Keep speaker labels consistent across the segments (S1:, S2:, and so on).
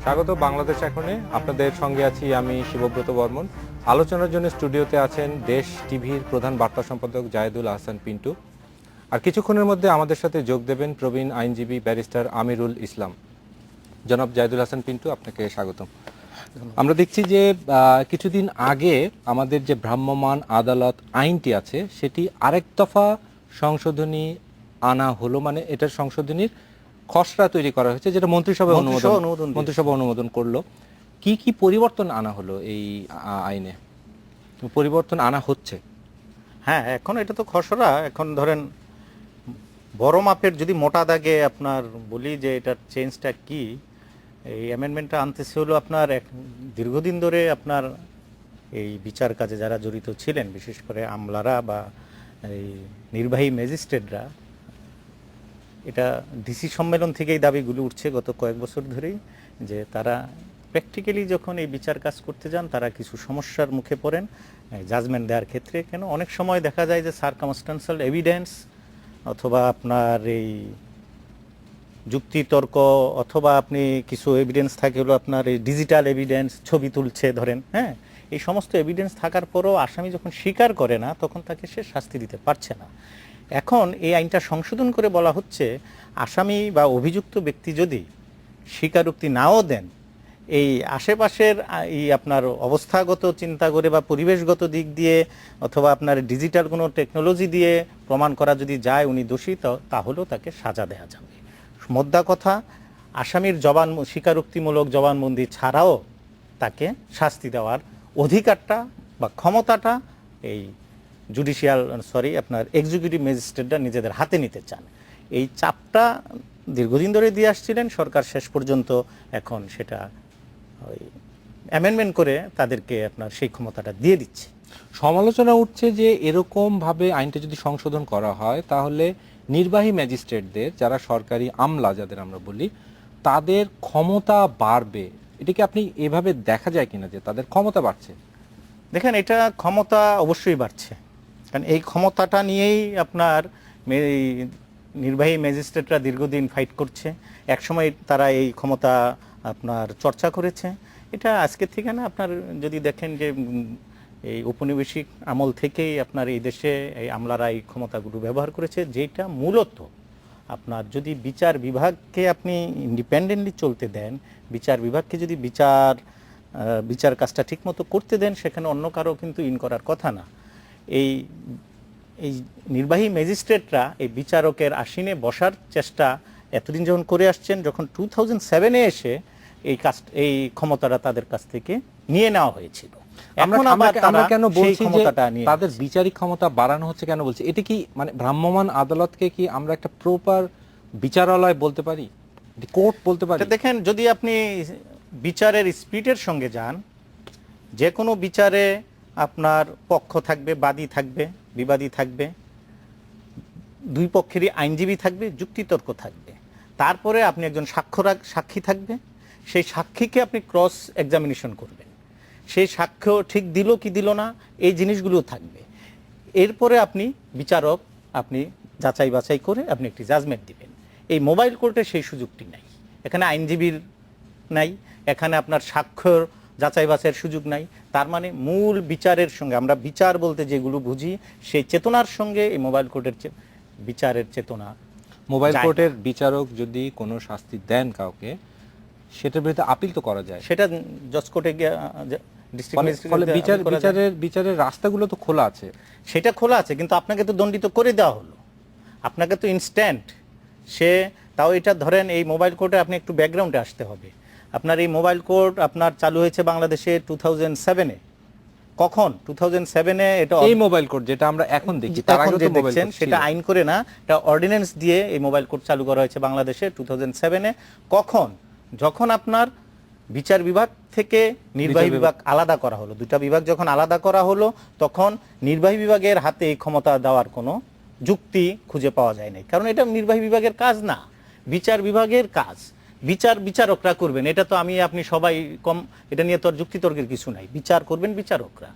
S1: স্বাগত বাংলাদেশ এখনে। আপনাদের সঙ্গে আছি আমি শিবব্রত বর্মন। আলোচনার জন্য স্টুডিওতে আছেন দেশ টিভির প্রধান বার্তা সম্পাদক জায়েদুল আহসান পিন্টু। আর কিছুক্ষণের মধ্যে আমাদের সাথে যোগ দেবেন প্রবীণ আইনজীবী ব্যারিস্টার আমিরুল ইসলাম। জনাব জায়েদুল আহসান পিন্টু, আপনাকে স্বাগতম। আমরা দেখছি যে কিছুদিন আগে আমাদের যে ভ্রাম্যমাণ আদালত আইনটি আছে সেটি আরেক দফা সংশোধনী আনা হলো, মানে এটার সংশোধনীর খসড়া তৈরি করা হয়েছে, যেটা মন্ত্রিসভা অনুমোদন করলো। কি কি পরিবর্তন আনা হলো এই আইনে, পরিবর্তন আনা হচ্ছে?
S2: হ্যাঁ, এখন এটা তো খসড়া। এখন ধরেন বড় মাপের যদি মোটা দাগে আপনার বলি যে এটার চেঞ্জটা কি, এই অ্যামেন্ডমেন্টটা আনতেছে হলো আপনার দীর্ঘদিন ধরে আপনার এই বিচার কাজে যারা জড়িত ছিলেন, বিশেষ করে আমলারা বা এই নির্বাহী ম্যাজিস্ট্রেটরা, এটা ডিসি সম্মেলন থেকেই দাবিগুলো উঠছে গত কয়েক বছর ধরেই, যে তারা প্র্যাকটিক্যালি যখন এই বিচার কাজ করতে যান তারা কিছু সমস্যার মুখে পড়েন জাজমেন্ট দেওয়ার ক্ষেত্রে। কেন অনেক সময় দেখা যায় যে সারকামস্টান্সিয়াল এভিডেন্স অথবা আপনার এই যুক্তিতর্ক অথবা আপনি কিছু এভিডেন্স থাকে হলো আপনার এই ডিজিটাল এভিডেন্স, ছবি তুলছে ধরেন, হ্যাঁ, এই সমস্ত এভিডেন্স থাকার পরও আসামি যখন স্বীকার করে না তখন তাকে সে শাস্তি দিতে পারছে না। এখন এই আইনটা সংশোধন করে বলা হচ্ছে আসামি বা অভিযুক্ত ব্যক্তি যদি স্বীকারোক্তি নাও দেন, এই আশেপাশের এই আপনার অবস্থাগত চিন্তা করে বা পরিবেশগত দিক দিয়ে অথবা আপনার ডিজিটাল কোনো টেকনোলজি দিয়ে প্রমাণ করা যদি যায় উনি দোষী, তাহলেও তাকে সাজা দেওয়া যাবে। মোদ্দা কথা, আসামির স্বীকারোক্তিমূলক জবানবন্দি ছাড়াও তাকে শাস্তি দেওয়ার অধিকারটা বা ক্ষমতাটা এই আপনার এক্সিকিউটিভ ম্যাজিস্ট্রেটরা নিজেদের হাতে নিতে চান। এই চাপটা দীর্ঘদিন ধরে দিয়ে আসছিলেন সরকার, শেষ পর্যন্ত এখন সেটা ওই অ্যামেন্ডমেন্ট করে তাদেরকে আপনার সেই ক্ষমতাটা দিয়ে দিচ্ছে।
S1: সমালোচনা উঠছে যে এরকম ভাবে আইনটা যদি সংশোধন করা হয় তাহলে নির্বাহী ম্যাজিস্ট্রেটদের, যারা সরকারি আমলা যাদের আমরা বলি, তাদের ক্ষমতা বাড়বে। এটাকে আপনি এভাবে দেখা যায় কিনা যে তাদের ক্ষমতা বাড়ছে?
S2: দেখেন, এটা ক্ষমতা অবশ্যই বাড়ছে, কারণ এই ক্ষমতাটা নিয়েই আপনার নির্বাহী ম্যাজিস্ট্রেটরা দীর্ঘদিন ফাইট করছে। একসময় তারা এই ক্ষমতা আপনার চর্চা করেছে। এটা আজকের থেকে না, আপনার যদি দেখেন যে এই ঔপনিবেশিক আমল থেকেই আপনার এই দেশে এই আমলারা এই ক্ষমতাগুলো ব্যবহার করেছে, যেটা মূলত আপনার যদি বিচার বিভাগকে আপনি ইন্ডিপেন্ডেন্টলি চলতে দেন, বিচার বিভাগকে যদি বিচার কাজটা ঠিকমতো করতে দেন, সেখানে অন্য কারো কিন্তু ইন করার কথা না। এই এই নির্বাহী ম্যাজিস্ট্রেটরা এই বিচারকের আসনে বসার চেষ্টা এতদিন যখন করে আসছেন, যখন 2007-এ এসে এই ক্ষমতাটা তাদের কাছ থেকে নিয়ে নেওয়া হয়েছিল।
S1: আমরা কেন বলছি যে তাদের বিচারিক ক্ষমতা বাড়ানো হচ্ছে, কেন বলছি? এটা কি মানে ভ্রাম্যমাণ আদালতকে কি আমরা একটা প্রপার বিচারালয় বলতে পারি, কোর্ট বলতে পারি?
S2: দেখেন, যদি আপনি বিচারের স্পিডের সঙ্গে যান, যে কোনো বিচারে আপনার পক্ষ থাকবে, বাদী থাকবে, বিবাদী থাকবে, দুই পক্ষেরই আইনজীবী থাকবে, যুক্তিতর্ক থাকবে, তারপরে আপনি একজন সাক্ষী থাকবে, সেই সাক্ষীকে আপনি ক্রস এক্সামিনেশন করবেন, সেই সাক্ষ্য ঠিক দিল কি দিল না এই জিনিসগুলো থাকবে। এরপরে আপনি বিচারক, আপনি যাচাই বাছাই করে আপনি একটি জাজমেন্ট দিবেন। এই মোবাইল কোর্টে সেই সুযোগটি নাই। এখানে আইনজীবীর নাই, এখানে আপনার স্বাক্ষর যাচাই বাছাইয়ের সুযোগ নাই। তার মানে মূল বিচারের সঙ্গে, আমরা বিচার বলতে যেগুলো বুঝি, সেই চেতনার সঙ্গে এই মোবাইল কোর্টের বিচারের চেতনা।
S1: মোবাইল কোর্টের বিচারক যদি কোনো শাস্তি দেন কাউকে, সেটার বিরুদ্ধে আপিল তো করা যায়,
S2: সেটা জজ কোর্টে গিয়ে
S1: বিচারের রাস্তাগুলো তো খোলা আছে।
S2: সেটা খোলা আছে, কিন্তু আপনাকে তো দণ্ডিত করে দেওয়া হলো, আপনাকে তো ইনস্ট্যান্ট তাও এটা ধরেন এই মোবাইল কোর্টে আপনি একটু ব্যাকগ্রাউন্ডে আসতে হবে। আপনার এই মোবাইল কোর্ট আপনার চালু হয়েছে বাংলাদেশে 2007-এ। কখন? 2007-এ এটা
S1: এই মোবাইল কোর্ট যেটা আমরা এখন দেখি, তার আগে তো মোবাইল কোর্ট
S2: সেটা আইন করে না, এটা অর্ডিন্যান্স দিয়ে এই মোবাইল কোর্ট চালু করা হয়েছে বাংলাদেশে 2007-এ। কখন? যখন আপনার বিচার বিভাগ থেকে নির্বাহী বিভাগ আলাদা করা হলো, দুটা বিভাগ যখন আলাদা করা হলো, তখন নির্বাহী বিভাগের হাতে এই ক্ষমতা দেওয়ার কোনো যুক্তি খুঁজে পাওয়া যায় নাই। কারণ এটা নির্বাহী বিভাগের কাজ না, বিচার বিভাগের কাজ। বিচারকরা করবেন, এটা তো আপনি সবাই কম, এটা নিয়ে তো আর যুক্তিতর্কের কিছু নাই। বিচার করবেন বিচারকরা,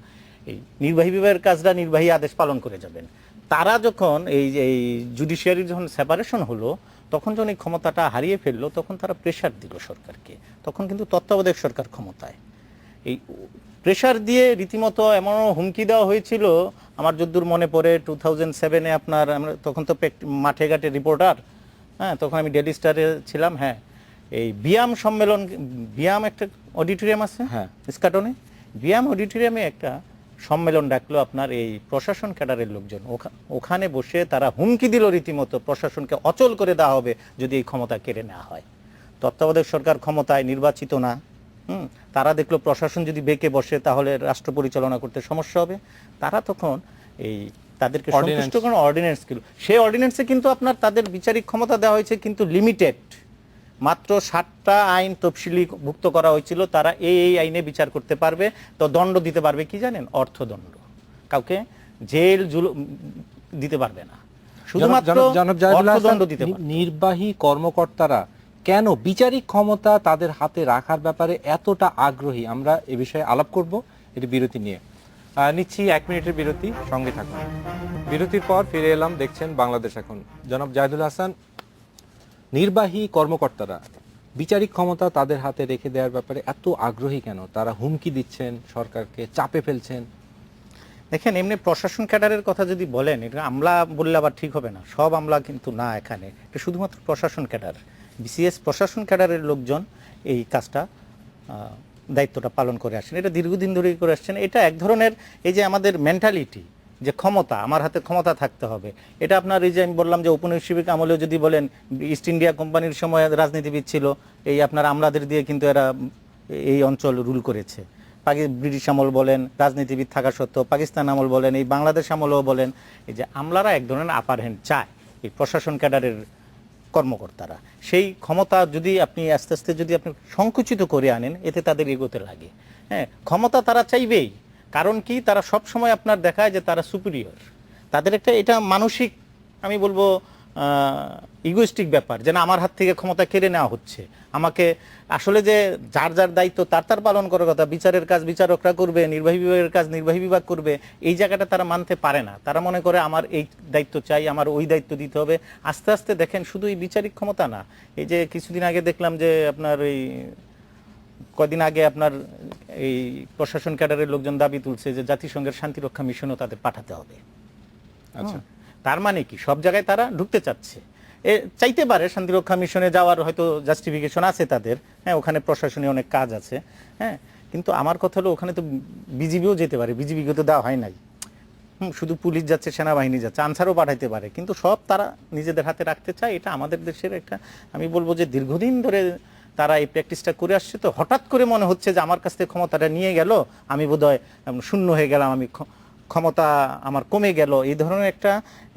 S2: এই নির্বাহী বিভাগের কাজটা নির্বাহী আদেশ পালন করে যাবেন। তারা যখন এই জুডিশিয়ারি যখন সেপারেশন হলো, তখন যখন এই ক্ষমতাটা হারিয়ে ফেললো তখন তারা প্রেশার দিল সরকারকে, তখন কিন্তু তত্ত্বাবধায়ক সরকার ক্ষমতায়। এই প্রেশার দিয়ে রীতিমতো এমন হুমকি দেওয়া হয়েছিল, আমার যদ্দূর মনে পড়ে 2007-এ আপনার, আমরা তখন তো মাঠে ঘাটে রিপোর্টার, হ্যাঁ তখন আমি ডেইলি স্টারে ছিলাম, হ্যাঁ এই বিয়াম সম্মেলন, বিয়াম একটা অডিটোরিয়াম আছে
S1: হ্যাঁ
S2: ইস্কাটনে, বিয়াম অডিটোরিয়ামে একটা সম্মেলন ডাকলো আপনার এই প্রশাসন ক্যাডারের লোকজন, ওখানে বসে তারা হুমকি দিল রীতিমতো প্রশাসনকে অচল করে দেওয়া হবে যদি এই ক্ষমতা কেড়ে নেওয়া হয়। তত্ত্বাবধায়ক সরকার ক্ষমতায় নির্বাচিত না, তারা দেখলো প্রশাসন যদি বেঁকে বসে তাহলে রাষ্ট্র পরিচালনা করতে সমস্যা হবে, তারা তখন এই তাদেরকে সন্তুষ্ট করার অর্ডিন্যান্স ছিল, সেই অর্ডিন্যান্সে কিন্তু আপনার তাদের বিচারিক ক্ষমতা দেওয়া হয়েছে কিন্তু লিমিটেড, মাত্র 7টা আইন তফসিলি ভুক্ত করা হয়েছিল, তারা এই আইনে বিচার করতে পারবে, তো দণ্ড দিতে পারবে কি জানেন, অর্থদণ্ড, কাউকে জেল দিতে পারবে না, শুধুমাত্র অর্থদণ্ড দিতে পারবে।
S1: নির্বাহী কর্মকর্তারা কেন বিচারিক ক্ষমতা তাদের হাতে রাখার ব্যাপারে এতটা আগ্রহী, আমরা এ বিষয়ে আলাপ করব এটি বিরতি নিয়ে। নিচ্ছি 1 মিনিটের বিরতি, সঙ্গে থাকুন। বিরতির পর ফিরে এলাম, দেখছেন বাংলাদেশ এখন। জনাব জাহিদুল হাসান, নির্বাহী কর্মকর্তারা বিচারিক ক্ষমতা তাদের হাতে রেখে দেওয়ার ব্যাপারে এত আগ্রহী কেন? তারা হুমকি দিচ্ছেন, সরকারকে চাপে ফেলছেন।
S2: দেখেন, এমনি প্রশাসন ক্যাডারের কথা যদি বলেন, এটা আমলা বললে আবার ঠিক হবে না, সব আমলা কিন্তু না, এখানে এটা শুধুমাত্র প্রশাসন ক্যাডার, বিসিএস প্রশাসন ক্যাডারের লোকজন এই কাজটা দায়িত্বটা পালন করে আসছেন, এটা দীর্ঘদিন ধরেই করে আসছেন। এটা এক ধরনের এই যে আমাদের মেন্টালিটি, যে ক্ষমতা, আমার হাতে ক্ষমতা থাকতে হবে, এটা আপনার এই যে আমি বললাম যে ঔপনিবেশিক আমলেও যদি বলেন, ইস্ট ইন্ডিয়া কোম্পানির সময় রাজনীতিবিদ ছিল, এই আপনার আমলাদের দিয়ে কিন্তু এরা এই অঞ্চল রুল করেছে। ব্রিটিশ আমল বলেন, রাজনীতিবিদ থাকা সত্ত্বেও, পাকিস্তান আমল বলেন, এই বাংলাদেশ আমলও বলেন, এই যে আমলারা এক ধরনের আপার হ্যান্ড চায় এই প্রশাসন ক্যাডারের কর্মকর্তারা। সেই ক্ষমতা যদি আপনি আস্তে আস্তে যদি আপনি সংকুচিত করে আনেন, এতে তাদের এগোতে লাগে। হ্যাঁ, ক্ষমতা তারা চাইবেই, কারণ কি, তারা সব সময় আপনার দেখায় যে তারা সুপিরিয়র, তাদের একটা এটা মানসিক, আমি বলবো ইগোইস্টিক ব্যাপার, যে না আমার হাত থেকে ক্ষমতা কেড়ে নেওয়া হচ্ছে, আমাকে আসলে যে যার যার দায়িত্ব তার পালন করার কথা, বিচারের কাজ বিচারকরা করবে, নির্বাহী বিভাগের কাজ নির্বাহী বিভাগ করবে, এই জায়গাটা তারা মানতে পারে না। তারা মনে করে আমার এই দায়িত্ব চাই, আমার ওই দায়িত্ব দিতে হবে। আস্তে আস্তে দেখেন, শুধু এই বিচারিক ক্ষমতা না, এই যে কিছুদিন আগে দেখলাম যে আপনার এই কদিন আগে আপনার এই প্রশাসন ক্যাডারের লোকজন দাবি তুলছে যে জাতিসংঘের শান্তিরক্ষা মিশনও তাদের পাঠাতে হবে। আচ্ছা, তার মানে কি, সব জায়গায় তারা ঢুকতে চাচ্ছে, চাইতে পারে শান্তিরক্ষা মিশনে যাওয়ার হয়তো জাস্টিফিকেশন আছে তাদের, হ্যাঁ ওখানে প্রশাসনে অনেক কাজ আছে, হ্যাঁ, কিন্তু আমার কথা হলো ওখানে তো বিজিবিও যেতে পারে, বিজিবিকে তো দেওয়া হয় নাই, শুধু পুলিশ যাচ্ছে, সেনাবাহিনী যাচ্ছে, আনসারও পাঠাইতে পারে, কিন্তু সব তারা নিজেদের হাতে রাখতে চায়। এটা আমাদের দেশের একটা, আমি বলবো যে দীর্ঘদিন ধরে তারা এই প্র্যাকটিসটা করে আসছে, তো হঠাৎ করে মনে হচ্ছে যে আমার কাছ থেকে ক্ষমতাটা নিয়ে গেল, আমি বোধহয় শূন্য হয়ে গেলাম, আমি ক্ষমতা আমার কমে গেল, এই ধরনের একটা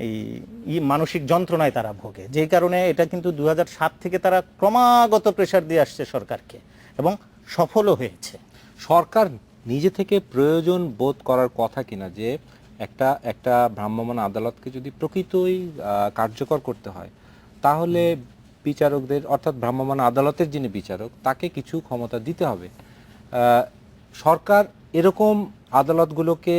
S2: এই মানসিক যন্ত্রণায় তারা ভোগে। যেই কারণে এটা কিন্তু 2007 থেকে তারা ক্রমাগত প্রেশার দিয়ে আসছে সরকারকে, এবং সফলও হয়েছে।
S1: সরকার নিজে থেকে প্রয়োজন বোধ করার কথা কিনা যে একটা ভ্রাম্যমাণ আদালতকে যদি প্রকৃতই কার্যকর করতে হয়, তাহলে বিচারকদের, অর্থাৎ ভ্রাম্যমাণ আদালতের যিনি বিচারক, তাকে কিছু ক্ষমতা দিতে হবে। সরকার এরকম আদালতগুলোকে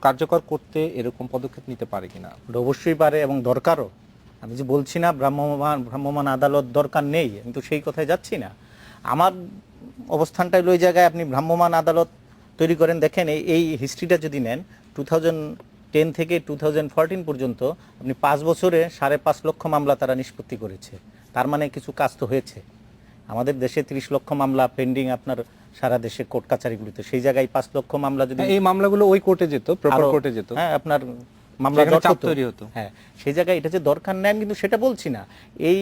S1: কার্যকর করতে এরকম পদক্ষেপ নিতে পারে কিনা?
S2: অবশ্যই পারে, এবং দরকারও। আমি যে বলছি না ভ্রাম্যমাণ আদালত দরকার নেই, আমি তো সেই কথায় যাচ্ছি না। আমার অবস্থানটাই ওই জায়গায়, আপনি ভ্রাম্যমাণ আদালত তৈরি করেন। দেখেন এই হিস্ট্রিটা যদি নেন, 2010 থেকে 2014 পর্যন্ত আপনি 5 বছরে 5.5 লক্ষ মামলা তারা নিষ্পত্তি করেছে। তার মানে কিছু কাজ তো হয়েছে। আমাদের দেশে 30 লক্ষ মামলা পেন্ডিং আপনার সারা দেশে কোর্ট কাছারিগুলিতে, সেই জায়গায় 5 লক্ষ মামলা যদি,
S1: এই মামলাগুলো ওই কোর্টে যেত, প্রপার কোর্টে যেত,
S2: হ্যাঁ আপনার মামলা
S1: চাপ তৈরি হতো,
S2: হ্যাঁ সেই জায়গায় এটা যে দরকার নেই আমি কিন্তু সেটা বলছি না। এই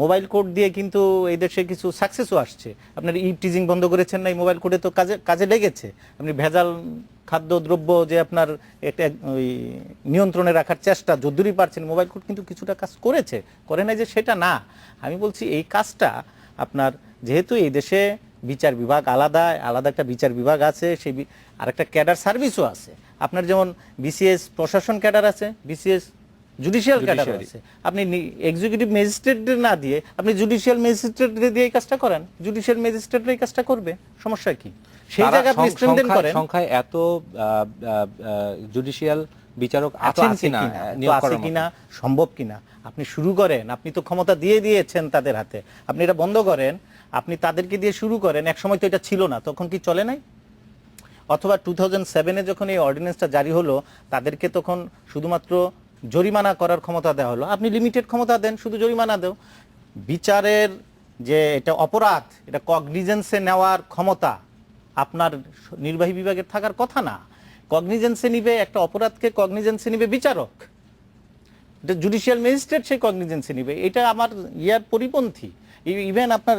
S2: মোবাইল কোর্ট দিয়ে কিন্তু এই দেশে কিছু সাকসেসও আসছে। আপনার টিজিং বন্ধ করেছেন না, এই মোবাইল কোর্টে তো কাজে লেগেছে। আপনি ভেজাল খাদ্য দ্রব্য যে আপনার একটা ওই নিয়ন্ত্রণে রাখার চেষ্টা যদ্দূরই পারছেন, মোবাইল কোর্ট কিন্তু কিছুটা কাজ করেছে, করে নাই যে সেটা না। আমি বলছি এই কাজটা আপনার, যেহেতু এই দেশে বিচার বিভাগ আলাদা একটা বিচার বিভাগ আছে, সেই আরেকটা ক্যাডার সার্ভিসও আছে। আপনার যেমন বিসিএস প্রশাসন ক্যাডার আছে, বিসিএস জুডিশিয়াল ক্যাডার আছে। আপনি এক্সিকিউটিভ ম্যাজিস্ট্রেট না দিয়ে আপনি জুডিশিয়াল ম্যাজিস্ট্রেট দিয়ে এই কাজটা করেন, জুডিশিয়াল ম্যাজিস্ট্রেট এই কাজটা করবে, সমস্যা কি? সেই জায়গায় আপনি স্ট্রেনথেন করেন।
S1: সংখ্যায় এত জুডিশিয়াল বিচারক
S2: এত
S1: আছেন
S2: আছে
S1: কিনা
S2: কিনা, এত
S1: নিয়োগ
S2: আছে
S1: করার মতো?
S2: কিনা, সম্ভব কিনা। আপনি শুরু করেন, আপনি তো ক্ষমতা দিয়ে দিয়েছেন তাদের হাতে, আপনি এটা বন্ধ করেন, আপনি তাদেরকে দিয়ে শুরু করেন। এক সময় তো এটা ছিল না, তখন কি চলে নাই? অথবা 2007-এ যখন এই অর্ডিন্যান্সটা জারি হলো, তাদেরকে তখন শুধুমাত্র জরিমানা করার ক্ষমতা দেওয়া হলো। আপনি লিমিটেড ক্ষমতা দেন, শুধু জরিমানা দেও। বিচারের যে এটা অপরাধ, এটা কগনিজেন্সে নেওয়ার ক্ষমতা আপনার নির্বাহী বিভাগের থাকার কথা না। কগনিজেন্সে নিবে একটা অপরাধকে, কগনিজেন্সে নিবে বিচারক, এটা জুডিশিয়াল ম্যাজিস্ট্রেট সেই কগনিজেন্সে নিবে। এটা আমার ইয়ার পরিপন্থী। ইভেন আপনার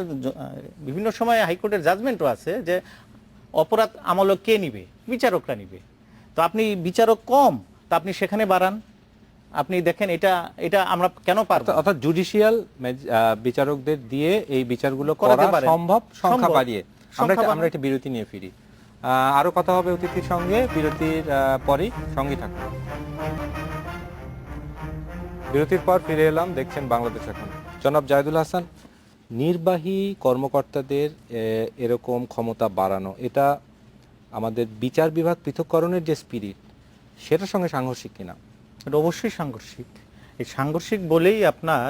S2: বিভিন্ন সময় হাইকোর্টের জাজমেন্টও আছে যে অপরাধ আমলক কে নিবে, বিচারকরা নিবে। তো আপনি বিচারক কম, তা আপনি সেখানে বাড়ান। আপনি দেখেন এটা এটা আমরা কেন পারবো না?
S1: অর্থাৎ জুডিশিয়াল বিচারকদের দিয়ে এই বিচারগুলো
S2: করাতে
S1: করা
S2: পারেন।
S1: সম্ভব, সংখ্যা
S2: সম্ভব।
S1: বাড়িয়ে।
S2: সংখ্যা
S1: আমরা একটা বিরতি নিয়ে ফিরি, আরো কথা হবে অতিথির সঙ্গে বিরতির পরেই, সঙ্গে থাকুন। বিরতির পর ফিরে এলাম, দেখছেন বাংলাদেশ এখন। জনাব জায়েদুল হাসান, নির্বাহী কর্মকর্তাদের এরকম ক্ষমতা বাড়ানো, এটা আমাদের বিচার বিভাগ পৃথককরণের যে স্পিরিট, সেটার সঙ্গে সাংঘর্ষিক কিনা?
S2: এটা অবশ্যই সাংঘর্ষিক। এই সাংঘর্ষিক বলেই আপনার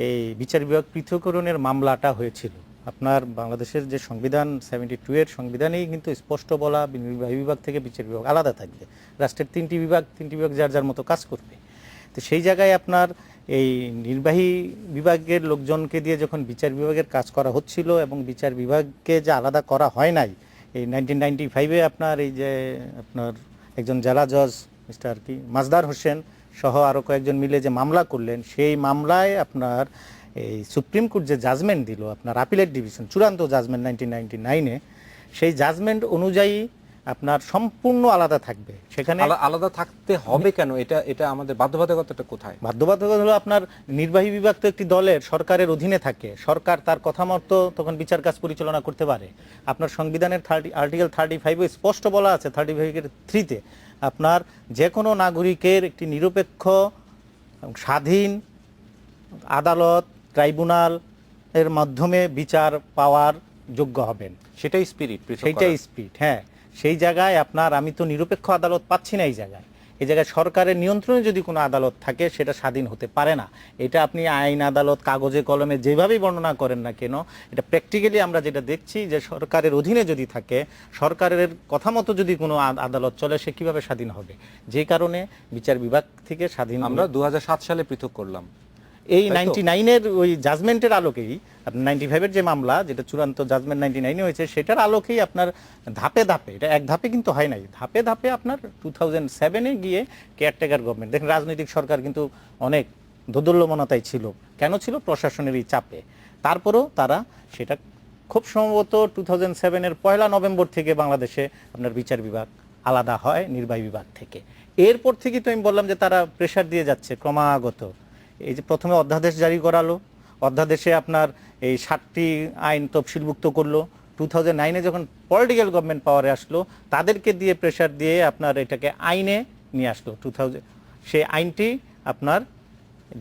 S2: এই বিচার বিভাগ পৃথকীকরণের মামলাটা হয়েছিল। আপনার বাংলাদেশের যে সংবিধান 72-এর সংবিধানেই কিন্তু স্পষ্ট বলা, নির্বাহী বিভাগ থেকে বিচার বিভাগ আলাদা থাকবে। রাষ্ট্রের তিনটি বিভাগ যার যার মতো কাজ করবে। তো সেই জায়গায় আপনার এই নির্বাহী বিভাগের লোকজনকে দিয়ে যখন বিচার বিভাগের কাজ করা হচ্ছিল, এবং বিচার বিভাগকে যে আলাদা করা হয় নাই, এই 1995-এ আপনার এই যে আপনার একজন জেলা জজ মিস্টার মাজদার হোসেন সহ আরও কয়েকজন মিলে যে মামলা করলেন, সেই মামলায় আপনার এই সুপ্রিম কোর্ট যে জাজমেন্ট দিল, আপনার আপিলেট ডিভিশন চূড়ান্ত জাজমেন্ট 1999-এ, সেই জাজমেন্ট অনুযায়ী আপনার সম্পূর্ণ আলাদা থাকবে। সেখানে
S1: আলাদা থাকতে হবে কেন? এটা আমাদের বাধ্যবাধকতাটা কোথায়?
S2: বাধ্যবাধকতা হলো আপনার নির্বাহী বিভাগ তো একটি দলের, সরকারের অধীনে থাকে। সরকার তার কথা মতো তখন বিচার কাজ পরিচালনা করতে পারে। আপনার সংবিধানের আর্টিকেল 35-এ স্পষ্ট বলা আছে, 35-এর 3-তে আপনার যে কোনো নাগরিকের একটি নিরপেক্ষ স্বাধীন আদালত, ট্রাইব্যুনাল এর মাধ্যমে বিচার পাওয়ার যোগ্য হবেন।
S1: সেটাই স্পিরিট,
S2: সেইটাই স্পিড। হ্যাঁ, সেই জায়গায় আপনার আমি তো নিরপেক্ষ আদালত পাচ্ছি না। এই জায়গায় সরকারের নিয়ন্ত্রণে যদি কোনো আদালত থাকে, সেটা স্বাধীন হতে পারে না। এটা আপনি আইন আদালত কাগজে কলমে যেভাবেই বর্ণনা করেন না কেন, এটা প্র্যাকটিক্যালি আমরা যেটা দেখছি যে সরকারের অধীনে যদি থাকে, সরকারের কথা মতো যদি কোনো আদালত চলে, সে কিভাবে স্বাধীন হবে? যে কারণে বিচার বিভাগ থেকে স্বাধীন
S1: আমরা 2007 সালে পৃথক করলাম।
S2: এই 99-এর ওই জাজমেন্টের আলোকেই, আপনার 95-এর যে মামলা, যেটা চূড়ান্ত জাজমেন্ট 99-এ হয়েছে, সেটার আলোকেই আপনার ধাপে ধাপে, এটা এক ধাপে কিন্তু হয় নাই, ধাপে ধাপে আপনার 2007-এ গিয়ে কেয়ারটেকার গভর্নমেন্ট, দেখেন রাজনৈতিক সরকার কিন্তু অনেক দোদুল্যমনতায় ছিল। কেন ছিল? প্রশাসনের এই চাপে। তারপরেও তারা সেটা খুব সম্ভবত 2007-এর 1 নভেম্বর থেকে বাংলাদেশে আপনার বিচার বিভাগ আলাদা হয় নির্বাহী বিভাগ থেকে। এরপর থেকে তো আমি বললাম যে তারা প্রেশার দিয়ে যাচ্ছে ক্রমাগত। এই যে প্রথমে অধ্যাদেশ জারি করালো, অধ্যাদেশে আপনার এই 7টি আইন তফসিলভুক্ত করলো। 2009-এ যখন পলিটিক্যাল গভর্নমেন্ট পাওয়ারে আসলো, তাদেরকে দিয়ে প্রেশার দিয়ে আপনার এটাকে আইনে নিয়ে আসলো। 2000 সেই আইনটি আপনার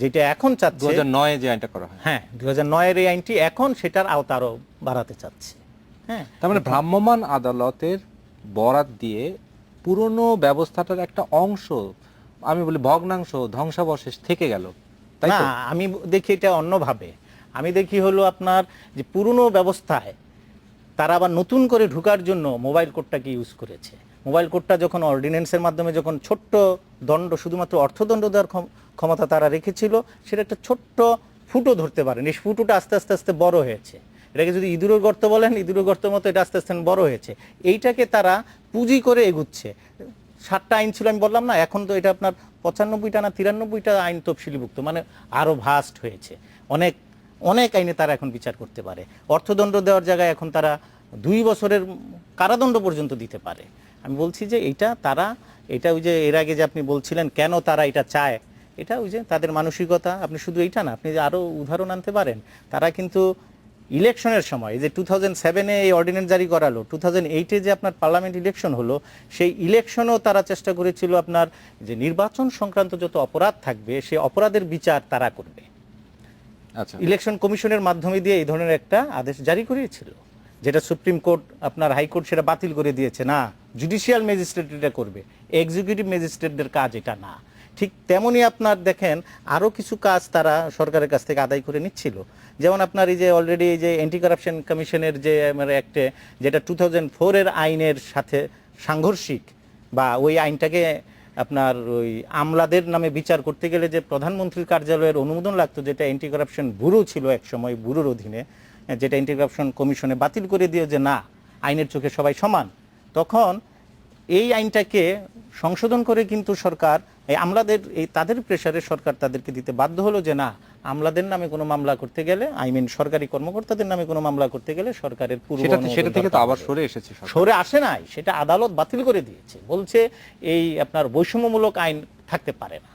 S2: যেটা এখন চাচ্ছে,
S1: 2009-এ যে আইনটা করা হয়,
S2: হ্যাঁ 2009-এর এই আইনটি এখন সেটার আওতা আরও বাড়াতে চাচ্ছে। হ্যাঁ,
S1: তার মানে ভ্রাম্যমাণ আদালতের বরাত দিয়ে পুরনো ব্যবস্থাটার একটা অংশ, আমি বলি ভগ্নাংশ, ধ্বংসাবশেষ থেকে গেল, তাই
S2: না,
S1: তো?
S2: আমি দেখি এটা অন্যভাবে। আমি দেখি হলো আপনার যে পুরনো ব্যবস্থায় তারা আবার নতুন করে ঢুকার জন্য মোবাইল কোডটাকে ইউজ করেছে। মোবাইল কোডটা যখন অর্ডিন্যান্সের মাধ্যমে যখন ছোট্ট দণ্ড, শুধুমাত্র অর্থদণ্ড দেওয়ার ক্ষমতা তারা রেখেছিল, সেটা একটা ছোট্ট ফুটো ধরতে পারেন। এই ফুটোটা আস্তে আস্তে আস্তে বড় হয়েছে। এটাকে যদি ইঁদুরের গর্ত বলেন, ইঁদুরের গর্তের মতো এটা আস্তে আস্তে বড় হয়েছে। এইটাকে তারা পুঁজি করে এগুচ্ছে। 7টা আইন ছিল আমি বললাম না, এখন তো এটা আপনার 95টা না 93টা আইন তফসিলিভুক্ত, মানে আরো ভাস্ট হয়েছে। অনেক অনেক আইনে তারা এখন বিচার করতে পারে। অর্থদণ্ড দেওয়ার জায়গায় এখন তারা 2 বছরের কারাদণ্ড পর্যন্ত দিতে পারে। আমি বলছি যে এটা ওই যে এর আগে যে আপনি বলছিলেন কেন তারা এটা চায়, এটা ওই যে তাদের মানসিকতা। আপনি শুধু এইটা না, আপনি যে আরো উদাহরণ আনতে পারেন। তারা কিন্তু ইলেকশনের সময়, এই যে 2007-এ এই অর্ডিন্যান্স জারি করালো, 2008-এ যে আপনার পার্লামেন্ট ইলেকশন হলো, সেই ইলেকশনও তারা চেষ্টা করেছিল আপনার যে নির্বাচন সংক্রান্ত যত অপরাধ থাকবে, সেই অপরাধের বিচার তারা করবে।
S1: আচ্ছা,
S2: ইলেকশন কমিশনের মাধ্যমে দিয়ে এই ধরনের একটা আদেশ জারি করিয়েছিল যেটা সুপ্রিম কোর্ট আপনার হাইকোর্ট সেটা বাতিল করে দিয়েছে, না জুডিশিয়াল ম্যাজিস্ট্রেট এটা করবে, এক্সিকিউটিভ ম্যাজিস্ট্রেটদের কাজ এটা না। ঠিক তেমনই আপনার দেখেন আরও কিছু কাজ তারা সরকারের কাছ থেকে আদায় করে নিচ্ছিল। যেমন আপনার এই যে অলরেডি এই যে অ্যান্টি কারাপশন কমিশনের যে একটা যেটা 2004 আইনের সাথে সাংঘর্ষিক, বা ওই আইনটাকে আপনার ওই আমলাদের নামে বিচার করতে গেলে যে প্রধানমন্ত্রীর কার্যালয়ের অনুমোদন লাগতো, যেটা অ্যান্টি কারাপশন ব্যুরো ছিল এক সময়, ব্যুরোর অধীনে, যেটা অ্যান্টি কারাপশন কমিশনে বাতিল করে দিয়ে যে না আইনের চোখে সবাই সমান, তখন এই আইনটাকে সংশোধন করে কিন্তু সরকার এই আমলাদের তাদের প্রেসারে সরকার তাদেরকে দিতে বাধ্য হলো যে না আমলাদের নামে কোনো মামলা করতে গেলে, আই মিন সরকারি কর্মকর্তাদের নামে কোনো মামলা করতে গেলে সরকারের পূর্ব
S1: সেটা থেকে তো আবার সরে এসেছে সরকার।
S2: সরে আসে নাই, সেটা আদালত বাতিল করে দিয়েছে, বলছে এই আপনার বৈষম্যমূলক আইন থাকতে পারে না।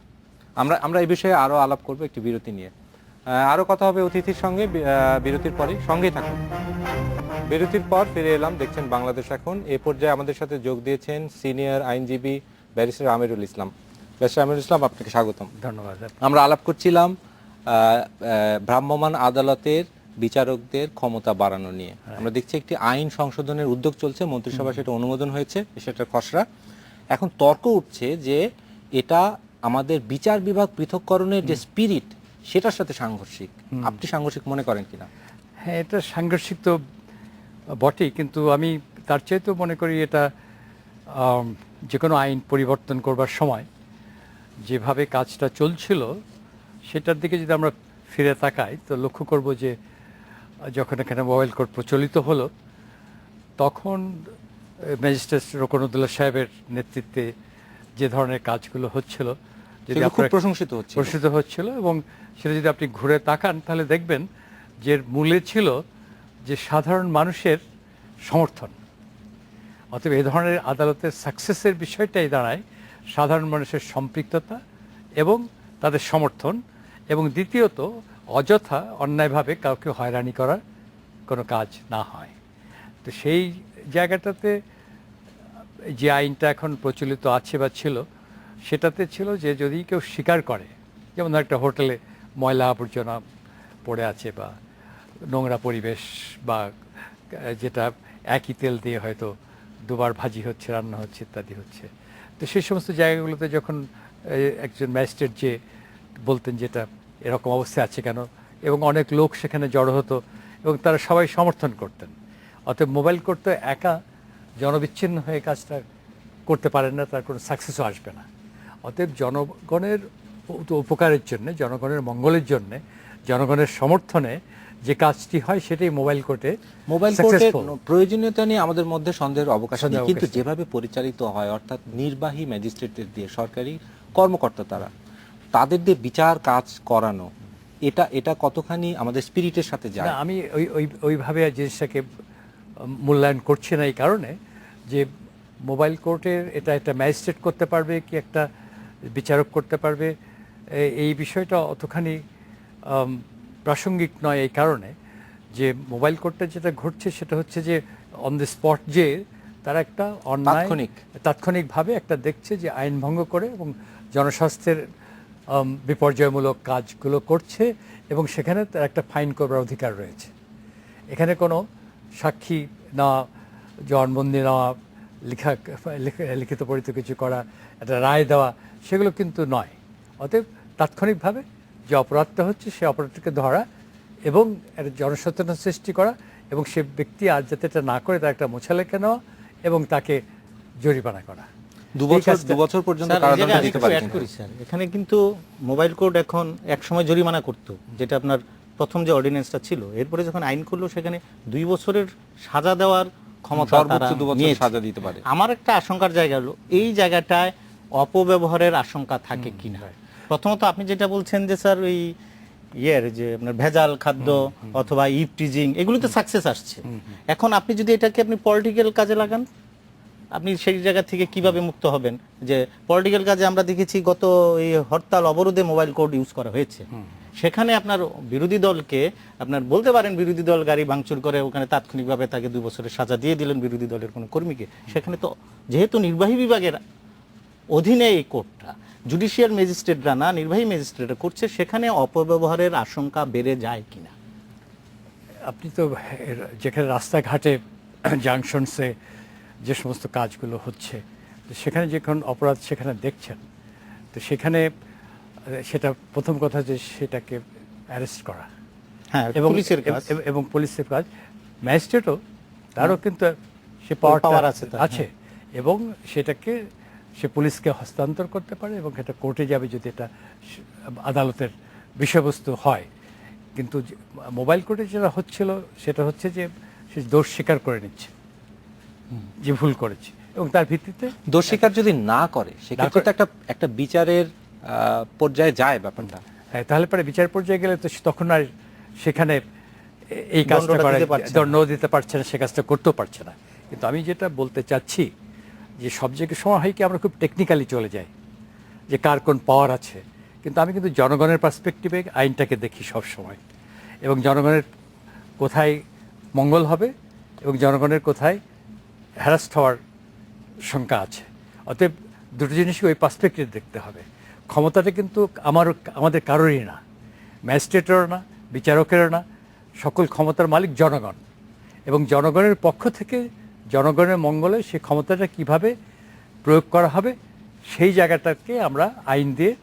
S1: আমরা এই বিষয়ে আরো আলাপ করব একটি বিরতি নিয়ে। আরো কথা হবে অতিথির সঙ্গে বিরতির পরে, সঙ্গেই থাকুন। বিরতির পর ফিরে এলাম, দেখছেন বাংলাদেশ এখন। এ পর্যায়ে আমাদের সাথে যোগ দিয়েছেন সিনিয়র আইনজীবী ব্যারিস্টার আমিরুল ইসলাম। ব্যারিস্টার আমিরুল ইসলাম, আপনাকে স্বাগতম।
S2: ধন্যবাদ।
S1: আমরা আলাপ করছিলাম ভ্রাম্যমাণ আদালতের বিচারকদের ক্ষমতা বাড়ানো নিয়ে। আমরা দেখছি একটি আইন সংশোধনের উদ্যোগ চলছে, মন্ত্রিসভা সেটা অনুমোদন হয়েছে, সেটার খসড়া। এখন তর্ক উঠছে যে এটা আমাদের বিচার বিভাগ পৃথককরণের যে স্পিরিট সেটার সাথে সাংঘর্ষিক। আপনি সাংঘর্ষিক মনে করেন কিনা?
S3: হ্যাঁ, এটা সাংঘর্ষিক তো বটেই, কিন্তু আমি তার চাইতেও মনে করি এটা যে কোনো আইন পরিবর্তন করবার সময় যেভাবে কাজটা চলছিল সেটার দিকে যদি আমরা ফিরে তাকাই তো লক্ষ্য করব যে যখন এখানে মোবাইল কোর্ট প্রচলিত হলো তখন ম্যাজিস্ট্রেট রোকনুদ্দৌলা সাহেবের নেতৃত্বে যে ধরনের কাজগুলো হচ্ছিল, যদি
S1: খুব প্রশংসিত
S3: হচ্ছিল, এবং সেটা যদি আপনি ঘুরে তাকান তাহলে দেখবেন যে মূলে ছিল যে সাধারণ মানুষের সমর্থন। অতএব এই ধরনের আদালতের সাকসেসের বিষয়টাই দাঁড়ায় সাধারণ মানুষের সম্পৃক্ততা এবং তাদের সমর্থন, এবং দ্বিতীয়ত অযথা অন্যায়ভাবে কাউকে হয়রানি করার কোনো কাজ না হয়। তো সেই জায়গাটাতে যে আইনটা এখন প্রচলিত আছে বা ছিল সেটাতে ছিল যে যদি কেউ স্বীকার করে, যেমন একটা হোটেলে ময়লা আবর্জনা পড়ে আছে বা নোংরা পরিবেশ, বা যেটা একই তেল দিয়ে হয়তো দুবার ভাজি হচ্ছে, রান্না হচ্ছে, ইত্যাদি হচ্ছে, তো সেই সমস্ত জায়গাগুলোতে যখন একজন ম্যাজিস্ট্রেট যে বলতেন যেটা এরকম অবস্থা আছে কেন, এবং অনেক লোক সেখানে জড়ো হতো এবং তারা সবাই সমর্থন করতেন। অতএব মোবাইল কোর্ট তো একা জনবিচ্ছিন্ন হয়ে কাজটা করতে পারেন না, তার কোনো সাকসেসও আসবে না। অতএব জনগণের উপকারের জন্যে, জনগণের মঙ্গলের জন্যে, জনগণের সমর্থনে যে কাজটি হয় সেটাই মোবাইল কোর্টের
S1: প্রয়োজনীয়তা নিয়ে আমাদের মধ্যে সন্দেহের অবকাশ নেই। কিন্তু যেভাবে পরিচালিত হয়, অর্থাৎ নির্বাহী ম্যাজিস্ট্রেটদের দিয়ে, সরকারি কর্মকর্তা তাদের দিয়ে বিচার কাজ করানো, এটা কতখানি আমাদের স্পিরিটের সাথে যায়?
S3: আমি ওইভাবে জিনিসটাকে মূল্যায়ন করছি না, এই কারণে যে মোবাইল কোর্টের এটা একটা ম্যাজিস্ট্রেট করতে পারবে কি একটা বিচারক করতে পারবে, এই বিষয়টা অতখানি প্রাসঙ্গিক নয়, এই কারণে যে মোবাইল কোর্টে যেটা ঘটছে সেটা হচ্ছে যে অন দ্য স্পট যে তারা একটা অন্যায় তাৎক্ষণিকভাবে একটা দেখছে যে আইন ভঙ্গ করে এবং জনস্বাস্থ্যের বিপর্যয়মূলক কাজগুলো করছে, এবং সেখানে তার একটা ফাইন করবার অধিকার রয়েছে। এখানে কোনো সাক্ষী নেওয়া, জবানবন্দি নেওয়া, লিখিত পরিত কিছু করা, একটা রায় দেওয়া, সেগুলো কিন্তু নয়। অতএব তাৎক্ষণিকভাবে যে অপরাধটা হচ্ছে সে অপরাধটাকে ধরা এবং একটা জনসচেতনতা সৃষ্টি করা, এবং সে ব্যক্তি আর যাতে এটা না করে তার একটা মোছা লেখে নেওয়া এবং তাকে জরিমানা করা।
S1: 2 বছর পর্যন্ত কারাদণ্ড দিতে পারে।
S2: এখানে কিন্তু মোবাইল কোর্ট এখন এক সময় জরিমানা করতো, যেটা আপনার প্রথম যে অর্ডিন্যান্সটা ছিল, এরপরে যখন আইন করলো সেখানে 2 বছরের সাজা দেওয়ার ক্ষমতা তারা নিয়েছে।
S1: সাজা দিতে পারে।
S2: আমার একটা আশঙ্কার জায়গা হলো এই জায়গাটায় অপব্যবহারের আশঙ্কা থাকে কিনা। প্রথমত আপনি যেটা বলছেন যে স্যার ওই যে আপনার ভেজাল খাদ্য অথবা ইভটিজিং, এগুলোতে সাকসেস আসছে। এখন আপনি যদি এটাকে আপনি পলিটিক্যাল কাজে লাগান, আপনি সেই জায়গা থেকে কিভাবে মুক্ত হবেন? যে পলিটিক্যাল কাজে আমরা দেখেছি গত এই হরতাল অবরোধে মোবাইল কোড ইউজ করা হয়েছে, সেখানে আপনার বিরোধী দলকে আপনার বলতে পারেন বিরোধী দল গাড়ি ভাঙচুর করে ওখানে তাৎক্ষণিকভাবে তাকে 2 বছরের সাজা দিয়ে দিলেন বিরোধী দলের কোনো কর্মীকে। সেখানে তো যেহেতু নির্বাহী বিভাগের অধীনে এই কোর্টটা, জুডিশিয়াল ম্যাজিস্ট্রেটরা না নির্বাহী ম্যাজিস্ট্রেটরা করছে, সেখানে অপব্যবহারের আশঙ্কা বেড়ে যায় কিনা?
S3: আপনি তো যেখানে রাস্তাঘাটে জাংশনসে যে সমস্ত কাজগুলো হচ্ছে, তো সেখানে যখন অপরাধ সেখানে দেখছেন, তো সেখানে সেটা প্রথম কথা যে সেটাকে অ্যারেস্ট করা
S2: হ্যাঁ,
S3: এবং
S2: পুলিশের কাজ।
S3: এবং পুলিশের কাজ, ম্যাজিস্ট্রেটও তারও কিন্তু সে
S2: power
S3: পাওয়ার
S2: আছে তার,
S3: আছে এবং সেটাকে সে পুলিশকে হস্তান্তর করতে পারে এবং এটা কোর্টে যাবে যদি এটা আদালতের বিষয়বস্তু হয়। কিন্তু মোবাইল কোর্টে যেটা হচ্ছিল সেটা হচ্ছে যে সে দোষ স্বীকার করে নিচ্ছে যে ভুল করেছে এবং তার ভিত্তিতে
S1: দোষ স্বীকার যদি না করে সেক্ষেত্রে তো একটা বিচারের পর্যায়ে যায় ব্যাপারটা।
S3: হ্যাঁ, তাহলে পরে বিচার পর্যায়ে গেলে তো তখন আর সেখানে এই কাজটা
S2: দণ্ডটা
S3: করে
S2: দিতে পারছে না।
S3: দণ্ড দিতে পারছে না, সে কাজটা করতেও পারছে না। কিন্তু আমি যেটা বলতে চাচ্ছি যে সব জায়গায় সময় হয় কি আমরা খুব টেকনিক্যালি চলে যাই যে কার কোন পাওয়ার আছে, কিন্তু আমি কিন্তু জনগণের পার্সপেক্টিভে আইনটাকে দেখি সব সময় এবং জনগণের কোথায় মঙ্গল হবে এবং জনগণের কোথায় হ্যারাস্ট হওয়ার শঙ্কা আছে। অতএব দুটো জিনিসই ওই পার্সপেক্টিভ দেখতে হবে। ক্ষমতাটা কিন্তু আমাদের কারোরই না, ম্যাজিস্ট্রেটেরও না, বিচারকেরও না, সকল ক্ষমতার মালিক জনগণ এবং জনগণের পক্ষ থেকে জনগণের মঙ্গলে সেই ক্ষমতাটা কিভাবে প্রয়োগ করা হবে সেই জায়গাটাকে আমরা আইন দিয়ে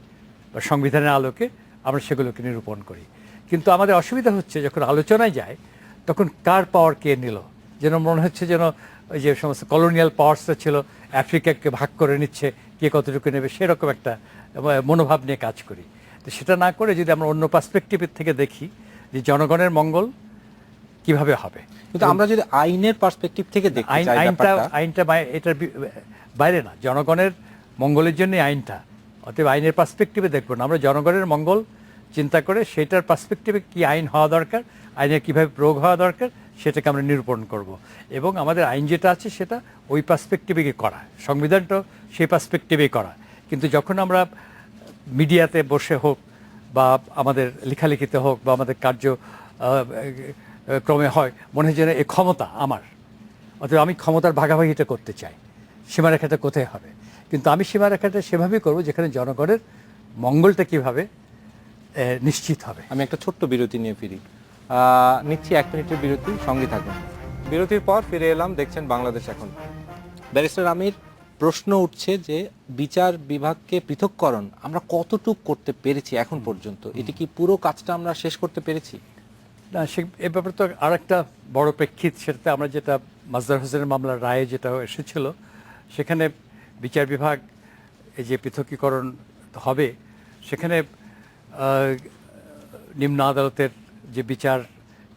S3: বা সংবিধানের আলোকে আমরা সেগুলোকে নিরূপণ করি। কিন্তু আমাদের অসুবিধা হচ্ছে যখন আলোচনায় যায় তখন কার পাওয়ার কে নিল, যেন মনে হচ্ছে যেন ওই যে সমস্ত কলোনিয়াল পাওয়ার্সটা ছিল আফ্রিকাকে ভাগ করে নিচ্ছে, কে কতটুকু নেবে, সেরকম একটা মনোভাব নিয়ে কাজ করি। তো সেটা না করে যদি আমরা অন্য পার্সপেক্টিভের থেকে দেখি যে জনগণের মঙ্গল কিভাবে হবে।
S1: কিন্তু আমরা যদি আইনের পার্সপেক্টিভ থেকে দেখতে চাই ব্যাপারটা,
S3: আইনটা এটার বাইরে না, জনগণের মঙ্গলের জন্যই আইনটা। অতএব আইনের পার্সপেক্টিভে দেখবো না, আমরা জনগণের মঙ্গল চিন্তা করে সেটার পার্সপেক্টিভে কি আইন হওয়া দরকার, আইনের কীভাবে প্রয়োগ হওয়া দরকার সেটাকে আমরা নিরূপণ করব এবং আমাদের আইন যেটা আছে সেটা ওই পার্সপেক্টিভে করা, সংবিধানটাও সেই পার্সপেক্টিভেই করা। কিন্তু যখন আমরা মিডিয়াতে বসে হোক বা আমাদের লেখালেখিতে হোক বা আমাদের কার্য ক্রমে হয় মনে হয় যেন এই ক্ষমতা আমার, অতএব আমি ক্ষমতার ভাগাভাগিটা করতে চাই, সীমারেখাটা কোথায় হবে। কিন্তু আমি সীমারেখাটা সেভাবেই করব যেখানে জনগণের মঙ্গলটা কিভাবে নিশ্চিত হবে।
S1: আমি একটা ছোট্ট বিরতি নিয়ে ফিরি, নিচ্ছি 1 মিনিটের বিরতি, সঙ্গে থাকুন। বিরতির পর ফিরে এলাম, দেখছেন বাংলাদেশ এখন। ব্যারিস্টার আমির, প্রশ্ন উঠছে যে বিচার বিভাগকে পৃথককরণ আমরা কতটুকু করতে পেরেছি এখন পর্যন্ত, এটি কি পুরো কাজটা আমরা শেষ করতে পেরেছি?
S3: না, সে এ ব্যাপারে তো আর একটা বড় প্রেক্ষিত, সেটাতে আমরা যেটা মাজদার হোসেনের মামলার রায়ে যেটা এসেছিল সেখানে বিচার বিভাগ এই যে পৃথকীকরণ হবে সেখানে নিম্ন আদালতের যে বিচার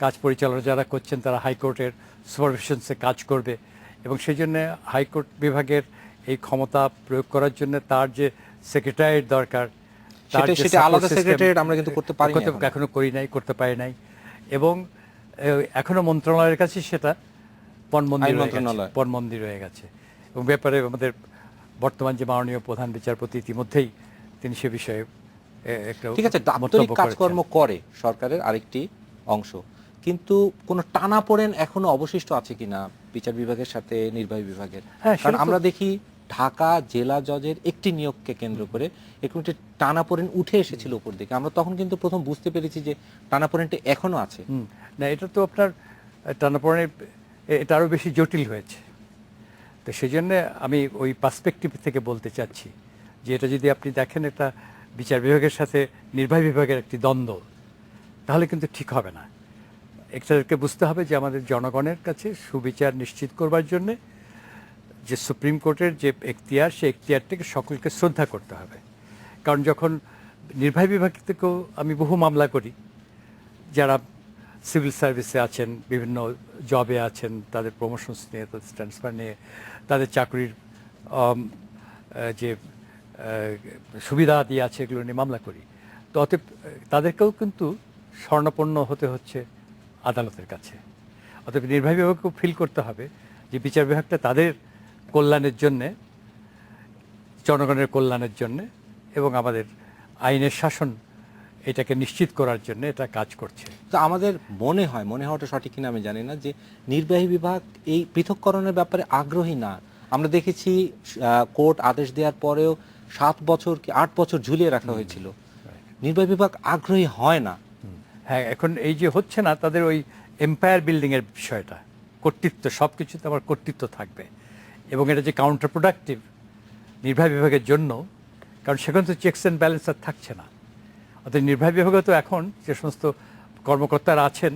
S3: কাজ পরিচালনা যারা করছেন তারা হাইকোর্টের সুপারভিশনসে কাজ করবে এবং সেই জন্য হাইকোর্ট বিভাগের এই ক্ষমতা প্রয়োগ করার জন্য তার যে সেক্রেটারিয়েট দরকার,
S1: সেটা আলাদা সেক্রেটারিয়েট আমরা কিন্তু করতে পারি না,
S3: এখনো করি নাই, করতে পারি নাই এবং এখনো মন্ত্রণালয়ের কাছে সেটা পণবন্দি রয়ে গেছে এবং ব্যাপারে আমাদের বর্তমান যে মাননীয় প্রধান বিচারপতি ইতিমধ্যেই তিনি সে বিষয়ে একটা
S1: ঠিক আছে, দাপ্তরিক কাজকর্ম করে সরকারের আরেকটি অংশ, কিন্তু কোনো টানাপোড়েন এখনো অবশিষ্ট আছে কিনা বিচার বিভাগের সাথে নির্বাহী বিভাগের? কারণ আমরা দেখি ঢাকা জেলা জজের একটি নিয়োগকে কেন্দ্র করে একটু টানাপোড়েন উঠে এসেছিল উপর দিকে, আমরা তখন কিন্তু প্রথম বুঝতে পেরেছি যে টানাপোড়েনটা এখনো আছে।
S3: না, এটা তো আপনার টানাপোড়েন এটা আরও বেশি জটিল হয়েছে। তো সেই জন্য আমি ওই পার্সপেক্টিভ থেকে বলতে চাচ্ছি যে এটা যদি আপনি দেখেন এটা বিচার বিভাগের সাথে নির্বাহী বিভাগের একটি দ্বন্দ্ব, তাহলে কিন্তু ঠিক হবে না। এটাকে বুঝতে হবে যে আমাদের জনগণের কাছে সুবিচার নিশ্চিত করবার জন্যে যে সুপ্রিম কোর্টের যে এখতিয়ার, সেই এখতিয়ারটাকে সকলকে শ্রদ্ধা করতে হবে। কারণ যখন নির্বাহী বিভাগ থেকেও আমি বহু মামলা করি, যারা সিভিল সার্ভিসে আছেন, বিভিন্ন জবে আছেন, তাদের প্রমোশনস নিয়ে, তাদের ট্রান্সফার নিয়ে, তাদের চাকরির যে সুবিধা দিয়ে আছে এগুলো নিয়ে মামলা করি, তো অতএব তাদেরকেও কিন্তু স্বর্ণাপন্ন হতে হচ্ছে আদালতের কাছে। অতএব নির্বাহী বিভাগকেও ফিল করতে হবে যে বিচার বিভাগটা তাদের কল্যাণের জন্যে, জনগণের কল্যাণের জন্যে এবং আমাদের আইনের শাসন এটাকে নিশ্চিত করার জন্য এটা কাজ করছে।
S1: তো আমাদের মনে হওয়াটা সঠিক কিনা আমি জানি না যে নির্বাহী বিভাগ এই পৃথককরণের ব্যাপারে আগ্রহী না। আমরা দেখেছি কোর্ট আদেশ দেওয়ার পরেও 7 বছর কি 8 বছর ঝুলিয়ে রাখা হয়েছিল, নির্বাহী বিভাগ আগ্রহী হয় না।
S3: হ্যাঁ, এখন এই যে হচ্ছে না, তাদের ওই এম্পায়ার বিল্ডিংয়ের বিষয়টা, কর্তৃত্ব, সব কিছুতে আমার কর্তৃত্ব থাকবে, এবং এটা যে কাউন্টার প্রোডাক্টিভ নির্বাহী বিভাগের জন্য, কারণ সেখানে তো চেকস অ্যান্ড ব্যালেন্স আর থাকছে না। অর্থাৎ নির্বাহী বিভাগে তো এখন যে সমস্ত কর্মকর্তারা আছেন,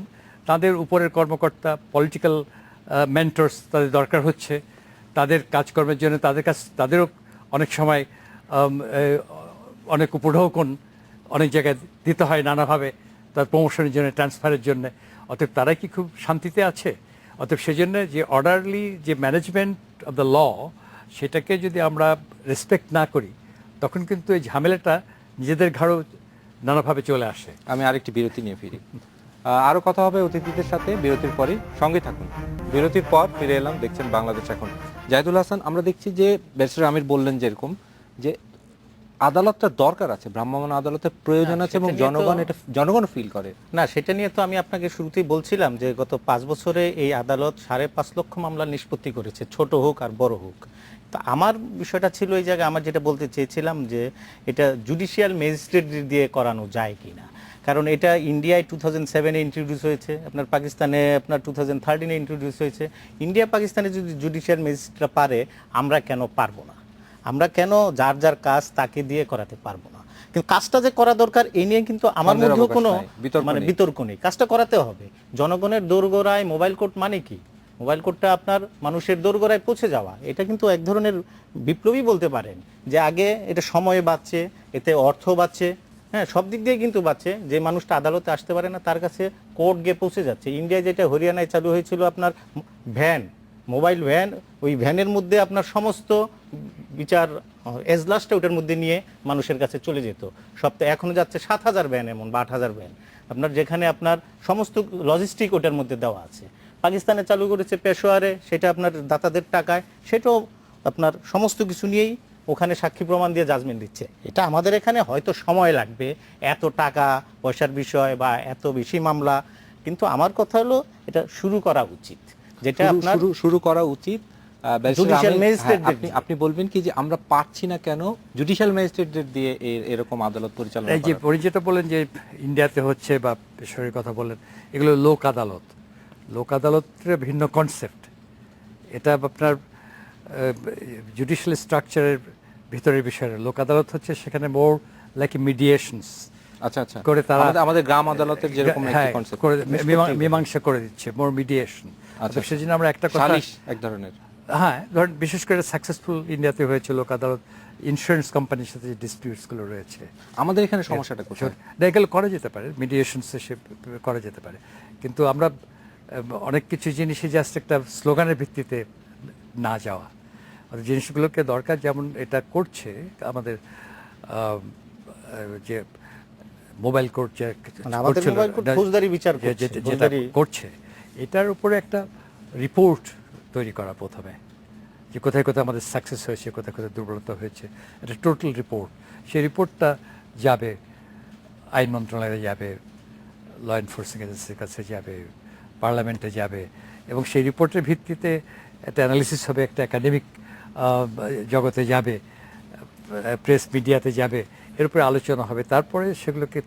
S3: তাদের উপরের কর্মকর্তা, পলিটিক্যাল মেন্টরস তাদের দরকার হচ্ছে, তাদের কাজকর্মের জন্য তাদেরও অনেক সময় অনেক উপঢৌকন অনেক জায়গায় দিতে হয় নানাভাবে, তার প্রমোশনের জন্য, ট্রান্সফারের জন্য। অতএব তারাই কি খুব শান্তিতে আছে? অতএব সেজন্য যে অর্ডারলি যে ম্যানেজমেন্ট অফ দ্য ল, সেটাকে যদি আমরা রেসপেক্ট না করি, তখন কিন্তু এই ঝামেলাটা নিজেদের ঘাড়েও নানাভাবে চলে আসে।
S1: আমি আরেকটি বিরতি নিয়ে ফিরি। আরো কথা হবে অতিথিদের সাথে বিরতির পরে, সঙ্গে থাকুন। বিরতির পর ফিরে এলাম, দেখছেন বাংলাদেশ এখন। জাহিদুল হাসান, আমরা দেখছি যে ব্যারিস্টার আমির বললেন যেরকম যে আদালতটা দরকার আছে, ভ্রাম্যমাণ আদালতের প্রয়োজন আছে, এবং জনগণ ফিল করে
S2: না। সেটা নিয়ে তো আমি আপনাকে শুরুতেই বলছিলাম যে গত 5 বছরে এই আদালত 5.5 লক্ষ মামলা নিষ্পত্তি করেছে, ছোট হোক আর বড় হোক। তো আমার বিষয়টা ছিল এই জায়গায়, আমার যেটা বলতে চেয়েছিলাম যে এটা জুডিশিয়াল ম্যাজিস্ট্রেট দিয়ে করানো যায় কিনা। কারণ এটা ইন্ডিয়ায় 2007-এ ইন্ট্রোডিউস হয়েছে, আপনার পাকিস্তানে আপনার 2013-এ ইন্ট্রোডিউস হয়েছে। ইন্ডিয়া পাকিস্তানে যদি জুডিশিয়াল ম্যাজিস্ট্রেট পারে, আমরা কেন পারবো না? আমরা কেন যার যার কাজ তাকে দিয়ে করাতে পারবো না? কিন্তু কাজটা যে করা দরকার, এই নিয়ে কিন্তু আমার মধ্যেও কোনো বিতর্ক নেই। কাজটা করাতে হবে। জনগণের দোরগোড়ায় মোবাইল কোর্ট মানে কি? মোবাইল কোর্টটা আপনার মানুষের দোরগোড়ায় পৌঁছে যাওয়া, এটা কিন্তু এক ধরনের বিপ্লবী বলতে পারেন। যে আগে এটা সময় বাঁচছে, এতে অর্থ বাঁচছে, হ্যাঁ, সব দিক দিয়ে কিন্তু বাঁচছে। যে মানুষটা আদালতে আসতে পারে না, তার কাছে কোর্ট গিয়ে পৌঁছে যাচ্ছে। ইন্ডিয়ায় যেটা হরিয়ানায় চালু হয়েছিল, আপনার ভ্যান, মোবাইল ভ্যান, ওই ভ্যানের মধ্যে আপনার সমস্ত বিচার এজলাসটা ওটার মধ্যে নিয়ে মানুষের কাছে চলে যেত। সপ্তাহে এখনো যাচ্ছে 7,000 ভ্যান, এমন বা 8,000 ভ্যান আপনার, যেখানে আপনার সমস্ত লজিস্টিক ওটার মধ্যে দেওয়া আছে। পাকিস্তানে চালু করেছে পেশোয়ারে, সেটা আপনার দাতাদের টাকায়, সেটাও আপনার সমস্ত কিছু নিয়েই ওখানে সাক্ষী প্রমাণ দিয়ে জাজমেন্ট দিচ্ছে। এটা আমাদের এখানে হয়তো সময় লাগবে, এত টাকা পয়সার বিষয় বা এত বেশি মামলা, কিন্তু আমার কথা হলো এটা শুরু করা উচিত। যেটা আপনার
S1: শুরু করা উচিত।
S2: জুডিশিয়াল ম্যাজিস্ট্রেট,
S1: আপনি বলবেন কি যে আমরা পারছি না কেন জুডিশিয়াল ম্যাজিস্ট্রেটদের দিয়ে এরকম আদালত পরিচালনা করা?
S3: এই যে পরিচিত বলেন যে ইন্ডিয়াতে হচ্ছে বা বেসরকারি কথা বলেন, এগুলো লোক আদালত। লোক আদালতের ভিন্ন কনসেপ্ট। এটা আপনার জুডিশিয়াল স্ট্রাকচারের ভিতরের বিষয়। লোক আদালত হচ্ছে সেখানে মোর লাইক মিডিয়েশনস
S1: আচ্ছা আচ্ছা করে তারা আমাদের গ্রাম আদালতের যেরকম একটা কনসেপ্ট করে
S3: মীমাংসা করে দিচ্ছে, মোর মিডিয়েশন। আচ্ছা, সেজন্য আমরা একটা কথা,
S1: সালিশ এক ধরনের,
S3: হ্যাঁ, ধরেন বিশেষ করে সাকসেসফুল ইন্ডিয়াতে হয়েছে লোক আদালত। ইন্স্যুরেন্স কোম্পানির সাথে যে ডিসপিউটসগুলো রয়েছে,
S1: আমাদের এখানে সমস্যাটা কোথায়?
S3: এগুলো করা যেতে পারে, মিডিয়েশনসে সে করা যেতে পারে। কিন্তু আমরা অনেক কিছু জিনিসই জাস্ট একটা স্লোগানের ভিত্তিতে না যাওয়া, জিনিসগুলোকে দরকার। যেমন এটা করছে আমাদের যে মোবাইল কোর্ট যেটা করছে, এটার উপরে একটা রিপোর্ট তৈরি করা প্রথমে, যে কোথায় কোথায় আমাদের সাকসেস হয়েছে, কোথায় কোথায় দুর্বলতা হয়েছে, এটা টোটাল রিপোর্ট। সেই রিপোর্টটা যাবে আইন মন্ত্রণালয়ে, যাবে ল এনফোর্সিং এজেন্সির কাছে, যাবে পার্লামেন্টে যাবে, এবং সেই রিপোর্টের ভিত্তিতে একটা অ্যানালিসিস হবে, একটা একাডেমিক জগতে যাবে, প্রেস মিডিয়াতে যাবে, এর উপরে আলোচনা হবে। তারপরে সেগুলোকে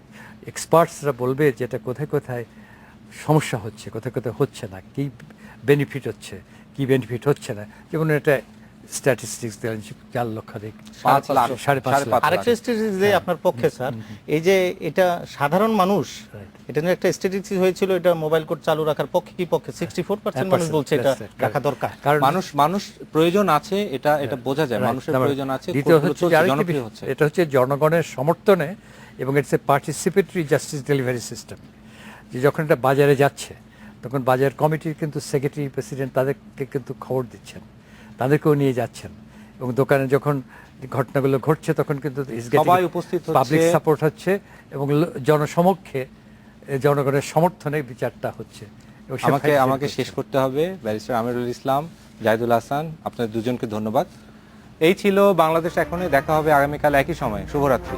S3: এক্সপার্টসরা বলবে যেটা কোথায় কোথায় সমস্যা হচ্ছে, কোথায় কোথায় হচ্ছে না, কী বেনিফিট হচ্ছে, কী বেনিফিট হচ্ছে না। যেমন এটা স্ট্যাটিস্টিক্স দিলেন 4 লক্ষাধিক, 5.5 লাখ।
S2: আরেকটা স্ট্যাটিস্টিক্স যে আপনার পক্ষে স্যার, এই যে এটা সাধারণ মানুষ, এটা নিয়ে একটা স্ট্যাটিস্টিক্স হয়েছিল, এটা মোবাইল কোড চালু রাখার পক্ষে কি পক্ষে 64% মানুষ বলছে এটা রাখা দরকার।
S1: কারণ মানুষ প্রয়োজন আছে, এটা বোঝা যায়, মানুষের প্রয়োজন আছে।
S3: দ্বিতীয় হচ্ছে এটা হচ্ছে জনগণের সমর্থনে, এবং it's a participatory justice delivery system. যে যখন এটা বাজারে যাচ্ছে, তখন বাজার কমিটির কিন্তু সেক্রেটারি, প্রেসিডেন্ট তাদেরকে কিন্তু খবর দিচ্ছেন, তাদেরকেও নিয়ে যাচ্ছেন, এবং দোকানে যখন ঘটনাগুলো ঘটছে তখন কিন্তু
S1: সবাই উপস্থিত হচ্ছে,
S3: পাবলিক সাপোর্ট হচ্ছে, এবং জনসমক্ষে জনগণের সমর্থনে বিচারটা হচ্ছে।
S1: আমাকে শেষ করতে হবে। ব্যারিস্টার আমিরুল ইসলাম, জাহিদুল হাসান, আপনাদের দুজনকে ধন্যবাদ। এই ছিল বাংলাদেশ এখনই। দেখা হবে আগামীকাল একই সময়ে। শুভরাত্রি।